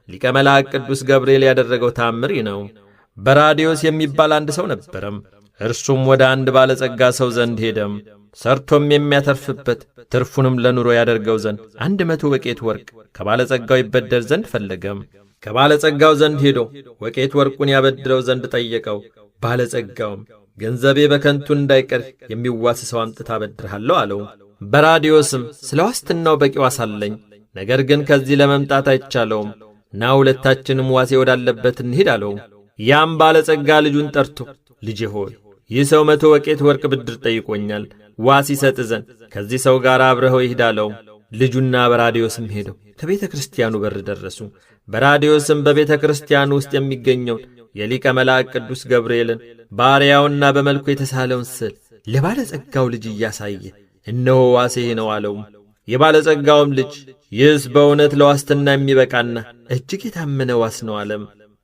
ሊቀ መላእክት ቅዱስ ገብርኤል ያደረገው ታምር ነው። በራዲዮስ የሚባል አንድ ሰው ነበረም። እርሱም ወደ አንድ ባለጸጋ ሰው ዘንድ ሄደም። ሰርቶም የሚያተርፍበት ትርፉንም ለኑሮ ያደርገው ዘንድ 100 ወቄት ወርቅ ከባለጸጋው ይበደር ዘንድ ፈለገም። ከባለጸጋው ዘንድ ሄዶ ወቄት ወርቁን ያበድረው ዘንድ ጠየቀው። ባለጸጋውም ገንዘቤ በከንቱ እንዳይቀር የሚዋስ ሰው አምጥታ አበድርሃለሁ አለው። በራዲዮስም ስለ ዋስትናው በቂ ዋስ አለኝ፣ ነገር ግን ከዚህ ለመምጣት አይቻለውም፣ ና ሁለታችንም ዋሴ ወዳለበት እንሂድ አለው። ያም ባለጸጋ ልጁን ጠርቶ ልጄ ሆይ ይህ ሰው 100 ወቄት ወርቅ ብድር ጠይቆኛል፣ ዋስ ይሰጥ ዘንድ ከዚህ ሰው ጋር አብረኸው ይሂድ አለው። ልጁና በራዲዮስም ሄደው ከቤተ ክርስቲያኑ በር ደረሱ። በራዲዮስም በቤተ ክርስቲያኑ ውስጥ የሚገኘውን የሊቀ መላእክት ቅዱስ ገብርኤልን ባሪያውና በመልኩ የተሳለውን ስዕል ለባለጸጋው ልጅ እያሳየ እነሆ ዋሴ ነው አለው። የባለጸጋውም ልጅ ይህስ በእውነት ለዋስትና የሚበቃና እጅግ የታመነ ዋስ ነው አለም።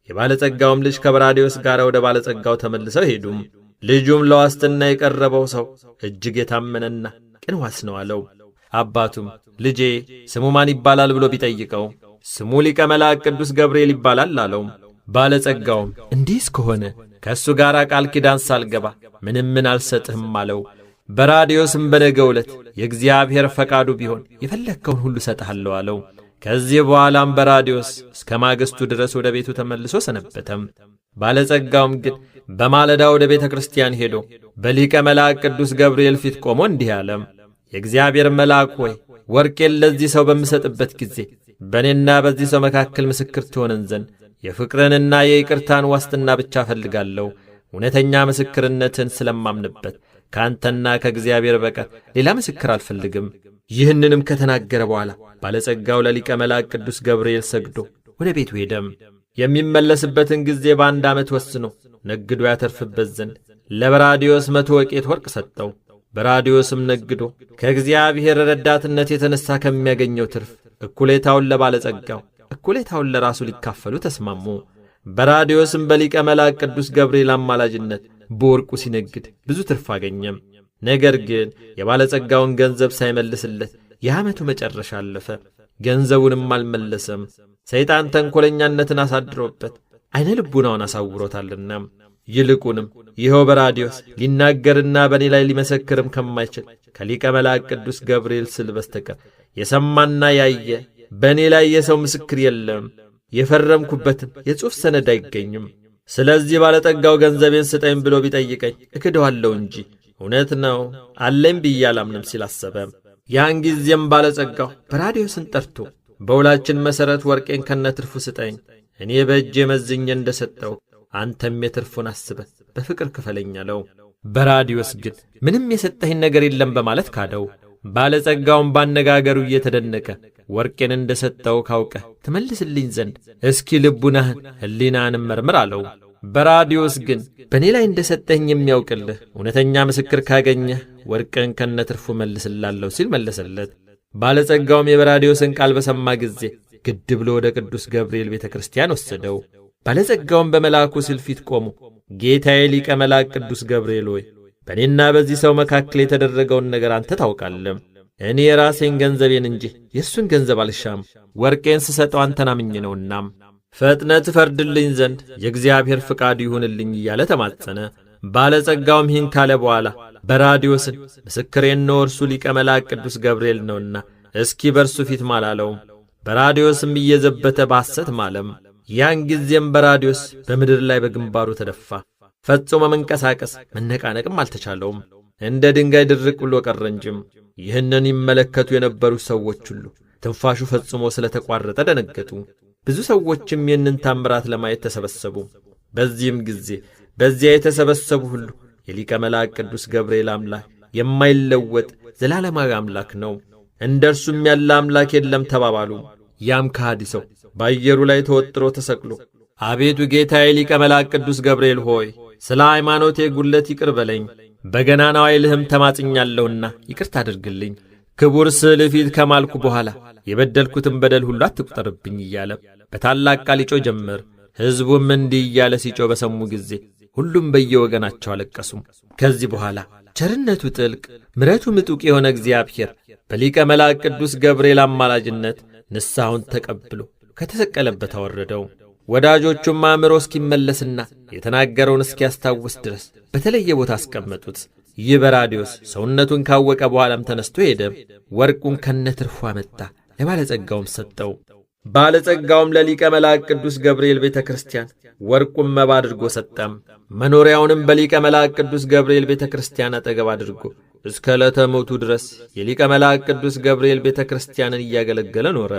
የባለጸጋውም ልጅ ከበራዲዮስ ጋር ወደ ባለጸጋው ተመልሰው ሄዱም። ልጁም ለዋስትና የቀረበው ሰው እጅግ የታመነና ቅን ዋስ ነው አለው። አባቱም ልጄ ስሙ ማን ይባላል ብሎ ቢጠይቀው ስሙ ሊቀ መላእክት ቅዱስ ገብርኤል ይባላል አለው። ባለጸጋውም እንዲህስ ከሆነ ከእሱ ጋር ቃል ኪዳን ሳልገባ ምንም አልሰጥህም አለው። በራዲዮስም በነገው ዕለት የእግዚአብሔር ፈቃዱ ቢሆን የፈለግከውን ሁሉ እሰጥሃለሁ አለው። ከዚህ በኋላም በራዲዮስ እስከ ማግስቱ ድረስ ወደ ቤቱ ተመልሶ ሰነበተም። ባለጸጋውም ግን በማለዳ ወደ ቤተ ክርስቲያን ሄዶ በሊቀ መላእክት ቅዱስ ገብርኤል ፊት ቆሞ እንዲህ አለም። የእግዚአብሔር መልአክ ሆይ ወርቄን ለዚህ ሰው በምሰጥበት ጊዜ በእኔና በዚህ ሰው መካከል ምስክር ትሆነን ዘንድ የፍቅርንና የይቅርታን ዋስትና ብቻ እፈልጋለሁ። እውነተኛ ምስክርነትን ስለማምንበት ከአንተና ከእግዚአብሔር በቀር ሌላ ምስክር አልፈልግም። ይህንንም ከተናገረ በኋላ ባለጸጋው ለሊቀ መላእክት ቅዱስ ገብርኤል ሰግዶ ወደ ቤቱ ሄደም። የሚመለስበትን ጊዜ በአንድ ዓመት ወስኖ ነግዶ ያተርፍበት ዘንድ ለበራዲዮስ 100 ወቄት ወርቅ ሰጠው። በራዲዮስም ነግዶ ከእግዚአብሔር ረዳትነት የተነሣ ከሚያገኘው ትርፍ እኩሌታውን ለባለጸጋው እኩሌታውን ለራሱ ሊካፈሉ ተስማሙ። በራዲዮስም በሊቀ መላእክት ቅዱስ ገብርኤል አማላጅነት በወርቁ ሲነግድ ብዙ ትርፍ አገኘም። ነገር ግን የባለጸጋውን ገንዘብ ሳይመልስለት የዓመቱ መጨረሻ አለፈ። ገንዘቡንም አልመለሰም። ሰይጣን ተንኰለኛነትን አሳድሮበት ዐይነ ልቡናውን አሳውሮታልና። ይልቁንም ይኸው በራዲዮስ ሊናገርና በእኔ ላይ ሊመሰክርም ከማይችል ከሊቀ መላእክት ቅዱስ ገብርኤል ስል በስተቀር የሰማና ያየ በእኔ ላይ የሰው ምስክር የለም። የፈረምኩበትም የጽሑፍ ሰነድ አይገኝም። ስለዚህ ባለጠጋው ገንዘቤን ስጠኝ ብሎ ቢጠይቀኝ እክደዋለሁ እንጂ እውነት ነው አለኝ ብዬ አላምንም ሲል አሰበ። ያን ጊዜም ባለጸጋው በራዲዮስን ጠርቶ በውላችን መሠረት ወርቄን ከነትርፉ ስጠኝ፣ እኔ በእጄ መዝኜ እንደ ሰጠው አንተም የትርፉን አስበህ በፍቅር ክፈለኝ አለው። በራዲዮስ ግን ምንም የሰጠኸኝ ነገር የለም በማለት ካደው። ባለጸጋውን ባነጋገሩ እየተደነቀ ወርቄን እንደ ሰጠው ካውቀህ ትመልስልኝ ዘንድ እስኪ ልቡናህን ሕሊናህንም መርምር አለው። በራዲዮስ ግን በእኔ ላይ እንደ ሰጠኝ የሚያውቅልህ እውነተኛ ምስክር ካገኘህ ወርቅን ከነትርፉ መልስላለሁ ሲል መለሰለት። ባለጸጋውም የበራዲዮስን ቃል በሰማ ጊዜ ግድ ብሎ ወደ ቅዱስ ገብርኤል ቤተ ክርስቲያን ወሰደው። ባለጸጋውም በመልአኩ ስዕል ፊት ቆሞ ጌታዬ ሊቀ መላእክት ቅዱስ ገብርኤል ሆይ በእኔና በዚህ ሰው መካከል የተደረገውን ነገር አንተ ታውቃለህ። እኔ የራሴን ገንዘቤን እንጂ የእሱን ገንዘብ አልሻም። ወርቄን ስሰጠው አንተን አምኜ ነውና ፈጥነህ ትፈርድልኝ ዘንድ የእግዚአብሔር ፍቃድ ይሁንልኝ እያለ ተማጸነ። ባለጸጋውም ይህን ካለ በኋላ በራዲዮስን ምስክሬን ነው እርሱ ሊቀ መላእክት ቅዱስ ገብርኤል ነውና እስኪ በርሱ ፊት ማላለው። በራዲዮስም እየዘበተ በሐሰት ማለም። ያን ጊዜም በራዲዮስ በምድር ላይ በግንባሩ ተደፋ። ፈጽሞ መንቀሳቀስ መነቃነቅም አልተቻለውም። እንደ ድንጋይ ድርቅ ብሎ ቀረ እንጂም። ይህንን ይመለከቱ የነበሩ ሰዎች ሁሉ ትንፋሹ ፈጽሞ ስለተቋረጠ ደነገጡ። ብዙ ሰዎችም ይህንን ታምራት ለማየት ተሰበሰቡ። በዚህም ጊዜ በዚያ የተሰበሰቡ ሁሉ የሊቀ መላእክት ቅዱስ ገብርኤል አምላክ የማይለወጥ ዘላለማዊ አምላክ ነው፣ እንደ እርሱም ያለ አምላክ የለም ተባባሉ። ያም ከሃዲ ሰው በአየሩ ላይ ተወጥሮ ተሰቅሎ አቤቱ ጌታዬ ሊቀ መላእክት ቅዱስ ገብርኤል ሆይ ስለ ሃይማኖቴ ጉድለት ይቅር በለኝ፣ በገናናው ኃይልህም ተማጽኛለሁና ይቅርታ አድርግልኝ። ክቡር ስዕልህ ፊት ከማልኩ በኋላ የበደልኩትን በደል ሁሉ አትቁጠርብኝ እያለ በታላቅ ቃል ይጮህ ጀመር። ሕዝቡም እንዲህ እያለ ሲጮህ በሰሙ ጊዜ ሁሉም በየወገናቸው አለቀሱ። ከዚህ በኋላ ቸርነቱ ጥልቅ ምሕረቱ ምጡቅ የሆነ እግዚአብሔር በሊቀ መላእክት ቅዱስ ገብርኤል አማላጅነት ንስሐውን ተቀብሎ ከተሰቀለበት አወረደው። ወዳጆቹም አእምሮ እስኪመለስና የተናገረውን እስኪያስታውስ ድረስ በተለየ ቦታ አስቀመጡት። ይህ በራዲዮስ ሰውነቱን ካወቀ በኋላም ተነስቶ ሄደ። ወርቁን ከነትርፉ አመጣ፣ ለባለጸጋውም ሰጠው። ባለጸጋውም ለሊቀ መላእክት ቅዱስ ገብርኤል ቤተ ክርስቲያን ወርቁን መባ አድርጎ ሰጠም። መኖሪያውንም በሊቀ መላእክት ቅዱስ ገብርኤል ቤተ ክርስቲያን አጠገብ አድርጎ እስከ ዕለተ ሞቱ ድረስ የሊቀ መላእክት ቅዱስ ገብርኤል ቤተ ክርስቲያንን እያገለገለ ኖረ።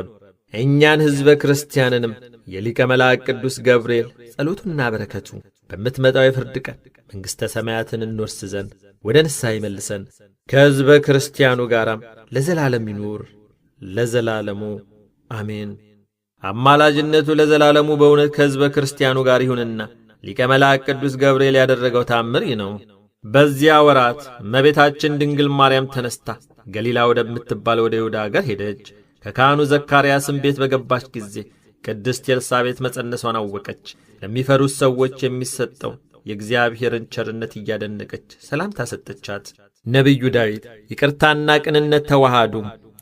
እኛን ሕዝበ ክርስቲያንንም የሊቀ መላእክት ቅዱስ ገብርኤል ጸሎቱና በረከቱ በምትመጣው የፍርድ ቀን መንግሥተ ሰማያትን እንወርስ ዘንድ ወደ ንስሐ ይመልሰን፣ ከሕዝበ ክርስቲያኑ ጋራም ለዘላለም ይኑር ለዘላለሙ አሜን። አማላጅነቱ ለዘላለሙ በእውነት ከሕዝበ ክርስቲያኑ ጋር ይሁንና ሊቀ መላእክት ቅዱስ ገብርኤል ያደረገው ታምር ይህ ነው። በዚያ ወራት እመቤታችን ድንግል ማርያም ተነስታ ገሊላ ወደምትባል ወደ ይሁዳ አገር ሄደች። ከካህኑ ዘካርያስም ቤት በገባች ጊዜ ቅድስት ኤልሳቤጥ መጸነሷን አወቀች። ለሚፈሩት ሰዎች የሚሰጠው የእግዚአብሔርን ቸርነት እያደነቀች ሰላምታ ሰጠቻት። ነቢዩ ዳዊት ይቅርታና ቅንነት ተዋሃዱ፣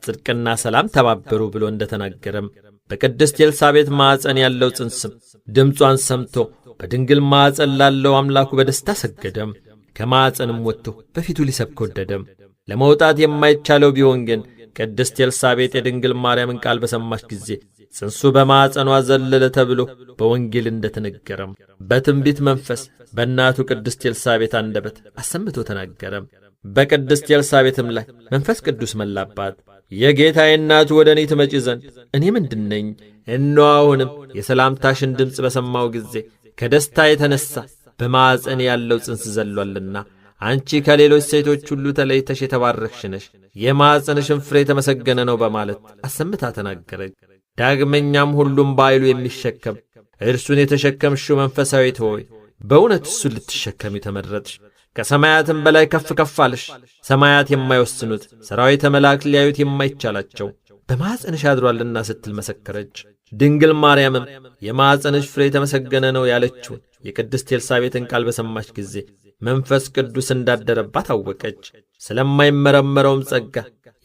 ጽድቅና ሰላም ተባበሩ ብሎ እንደተናገረም በቅድስት ኤልሳቤጥ ማዕፀን ያለው ጽንስም ድምጿን ሰምቶ በድንግል ማዕፀን ላለው አምላኩ በደስታ ሰገደም። ከማዕፀንም ወጥቶ በፊቱ ሊሰብክ ወደደም። ለመውጣት የማይቻለው ቢሆን ግን ቅድስት ኤልሳቤጥ የድንግል ማርያምን ቃል በሰማች ጊዜ ጽንሱ በማዕፀኗ ዘለለ ተብሎ በወንጌል እንደተነገረም በትንቢት መንፈስ በእናቱ ቅድስት ኤልሳቤጥ አንደበት አሰምቶ ተናገረም። በቅድስት ኤልሳቤጥም ላይ መንፈስ ቅዱስ መላባት። የጌታዬ እናቱ ወደ እኔ ትመጪ ዘንድ እኔ ምንድነኝ? እነሆ አሁንም የሰላምታሽን ድምፅ በሰማው ጊዜ ከደስታ የተነሣ በማዕፀን ያለው ጽንስ ዘሏልና አንቺ ከሌሎች ሴቶች ሁሉ ተለይተሽ የተባረክሽ ነሽ፣ የማዕፀንሽን ፍሬ የተመሰገነ ነው በማለት አሰምታ ተናገረች። ዳግመኛም ሁሉም በኃይሉ የሚሸከም እርሱን የተሸከምሽው መንፈሳዊት ሆይ በእውነት እሱን ልትሸከም የተመረጥሽ፣ ከሰማያትም በላይ ከፍ ከፍ አልሽ። ሰማያት የማይወስኑት ሰራዊተ መላእክት ሊያዩት የማይቻላቸው በማዕፀንሽ አድሯልና ስትል መሰከረች። ድንግል ማርያምም የማዕፀንሽ ፍሬ የተመሰገነ ነው ያለችውን የቅድስት ኤልሳቤጥን ቃል በሰማች ጊዜ መንፈስ ቅዱስ እንዳደረባት አወቀች። ስለማይመረመረውም ጸጋ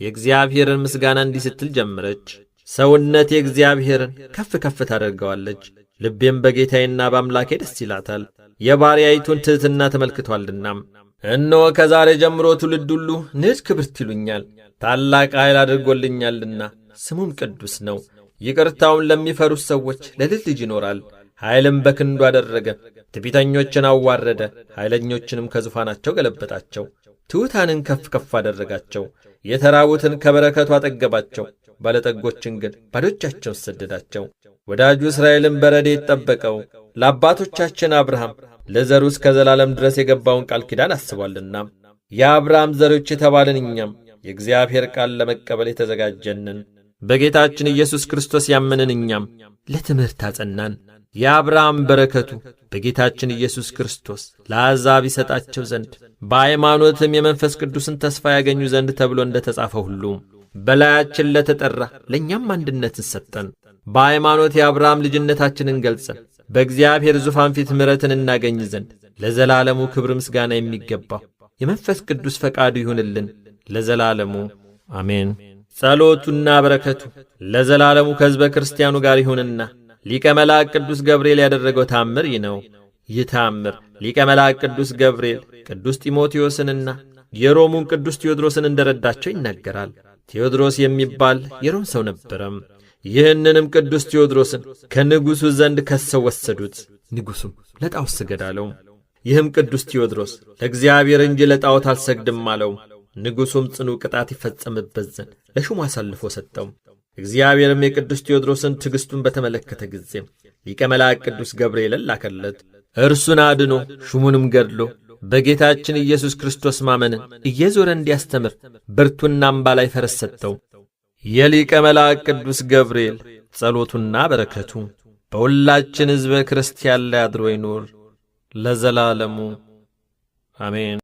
የእግዚአብሔርን ምስጋና እንዲህ ስትል ጀመረች። ሰውነቴ እግዚአብሔርን ከፍ ከፍ ታደርገዋለች፣ ልቤም በጌታዬና በአምላኬ ደስ ይላታል፣ የባሪያይቱን ትሕትና ተመልክቶአልናም። እነሆ ከዛሬ ጀምሮ ትውልድ ሁሉ ንድ ክብርት ይሉኛል። ታላቅ ኃይል አድርጎልኛልና ስሙም ቅዱስ ነው። ይቅርታውን ለሚፈሩት ሰዎች ለልጅ ልጅ ይኖራል። ኃይልም በክንዱ አደረገ፣ ትዕቢተኞችን አዋረደ፣ ኃይለኞችንም ከዙፋናቸው ገለበጣቸው። ትሑታንን ከፍ ከፍ አደረጋቸው፣ የተራቡትን ከበረከቱ አጠገባቸው፣ ባለጠጎችን ግን ባዶ እጃቸውን ሰደዳቸው። ወዳጁ እስራኤልን በረድኤት ጠበቀው፣ ለአባቶቻችን አብርሃም ለዘሩ እስከ ዘላለም ድረስ የገባውን ቃል ኪዳን አስቧልና። የአብርሃም ዘሮች የተባልን እኛም የእግዚአብሔር ቃል ለመቀበል የተዘጋጀንን በጌታችን ኢየሱስ ክርስቶስ ያመንን እኛም ለትምህርት አጸናን። የአብርሃም በረከቱ በጌታችን ኢየሱስ ክርስቶስ ለአሕዛብ ይሰጣቸው ዘንድ በሃይማኖትም የመንፈስ ቅዱስን ተስፋ ያገኙ ዘንድ ተብሎ እንደ ተጻፈ ሁሉ በላያችን ለተጠራ ለእኛም አንድነትን ሰጠን። በሃይማኖት የአብርሃም ልጅነታችንን ገልጸን በእግዚአብሔር ዙፋን ፊት ምሕረትን እናገኝ ዘንድ ለዘላለሙ ክብር ምስጋና የሚገባው የመንፈስ ቅዱስ ፈቃዱ ይሁንልን ለዘላለሙ አሜን። ጸሎቱና በረከቱ ለዘላለሙ ከሕዝበ ክርስቲያኑ ጋር ይሁንና ሊቀ መላእክት ቅዱስ ገብርኤል ያደረገው ታምር ይህ ነው። ይህ ታምር ሊቀ መላእክት ቅዱስ ገብርኤል ቅዱስ ጢሞቴዎስንና የሮሙን ቅዱስ ቴዎድሮስን እንደረዳቸው ይናገራል። ቴዎድሮስ የሚባል የሮም ሰው ነበረም። ይህንንም ቅዱስ ቴዎድሮስን ከንጉሡ ዘንድ ከሰው ወሰዱት። ንጉሡም ለጣዖት ስገድ አለው። ይህም ቅዱስ ቴዎድሮስ ለእግዚአብሔር እንጂ ለጣዖት አልሰግድም አለው። ንጉሡም ጽኑ ቅጣት ይፈጸምበት ዘንድ ለሹሙ አሳልፎ ሰጠው። እግዚአብሔርም የቅዱስ ቴዎድሮስን ትዕግሥቱን በተመለከተ ጊዜ ሊቀ መላእክት ቅዱስ ገብርኤልን ላከለት። እርሱን አድኖ ሹሙንም ገድሎ በጌታችን ኢየሱስ ክርስቶስ ማመንን እየዞረ እንዲያስተምር ብርቱና አምባላይ ፈረስ ሰጠው። የሊቀ መላእክት ቅዱስ ገብርኤል ጸሎቱና በረከቱ በሁላችን ሕዝበ ክርስቲያን ላይ አድሮ ይኑር ለዘላለሙ አሜን።